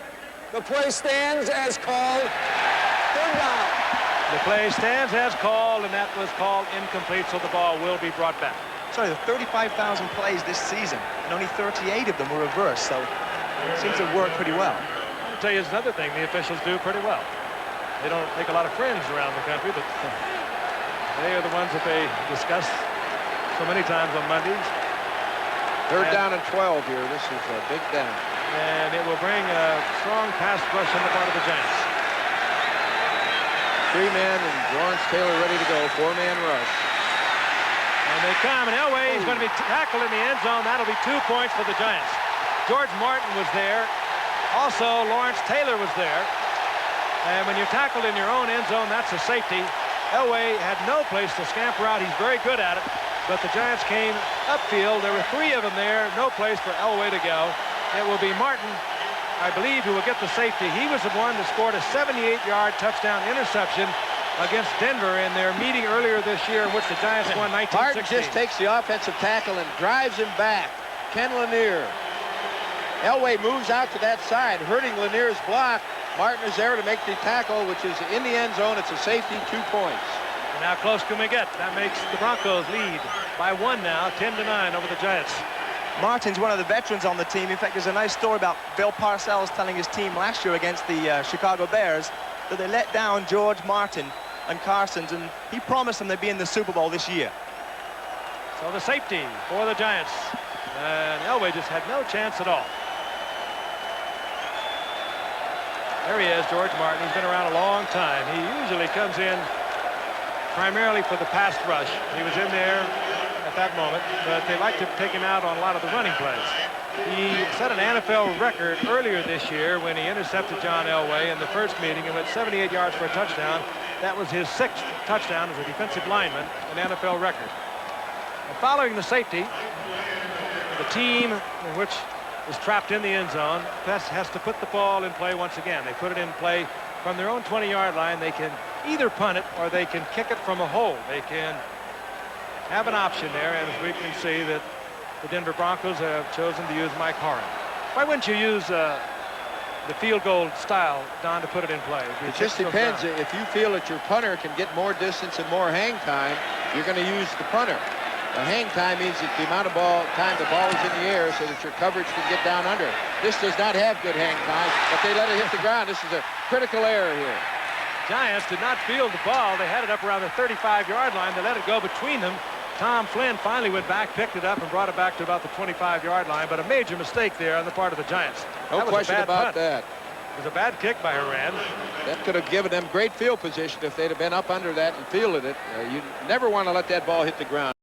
The play stands as called. Third down. The play stands as called, and that was called incomplete, so the ball will be brought back. Sorry, there are 35,000 plays this season, and only 38 of them were reversed, so it seems to work pretty well. I'll tell you another thing the officials do pretty well. They don't make a lot of friends around the country, but they are the ones that they discuss so many times on Mondays. Third down and 12 here. This is a big down. And it will bring a strong pass rush on the part of the Giants. 3 men and Lawrence Taylor ready to go. 4-man rush. And they come, and Elway is going to be tackled in the end zone. That'll be 2 points for the Giants. George Martin was there. Also, Lawrence Taylor was there. And when you're tackled in your own end zone, that's a safety. Elway had no place to scamper out. He's very good at it. But the Giants came upfield. There were 3 of them there. No place for Elway to go. It will be Martin, I believe, who will get the safety. He was the one that scored a 78-yard touchdown interception against Denver in their meeting earlier this year, in which the Giants won 19-16. Martin just takes the offensive tackle and drives him back. Ken Lanier. Elway moves out to that side, hurting Lanier's block. Martin is there to make the tackle, which is in the end zone. It's a safety, 2 points. And how close can we get? That makes the Broncos lead by 1 now, 10-9 over the Giants. Martin's one of the veterans on the team. In fact, there's a nice story about Bill Parcells telling his team last year against the Chicago Bears that they let down George Martin and Carsons, and he promised them they'd be in the Super Bowl this year. So the safety for the Giants. And Elway just had no chance at all. There he is, George Martin. He's been around a long time. He usually comes in primarily for the pass rush. He was in there at that moment, but they like to take him out on a lot of the running plays. He set an NFL record earlier this year when he intercepted John Elway in the first meeting and went 78 yards for a touchdown. That was his 6th touchdown as a defensive lineman, an NFL record. And following the safety, the team in which is trapped in the end zone has to put the ball in play once again. They put it in play from their own 20-yard line. They can either punt it or they can kick it from a hole. They can have an option there, and as we can see that the Denver Broncos have chosen to use Mike Horan. Why wouldn't you use the field goal style, Don, to put it in play? It just depends. If you feel that your punter can get more distance and more hang time, you're going to use the punter. The hang time means that the amount of time the ball is in the air so that your coverage can get down under. This does not have good hang time, but they let it hit the ground. This is a critical error here. Giants did not field the ball. They had it up around the 35-yard line. They let it go between them. Tom Flynn finally went back, picked it up, and brought it back to about the 25-yard line. But a major mistake there on the part of the Giants. No question about that. It was a bad kick by Horan. That could have given them great field position if they'd have been up under that and fielded it. You never want to let that ball hit the ground.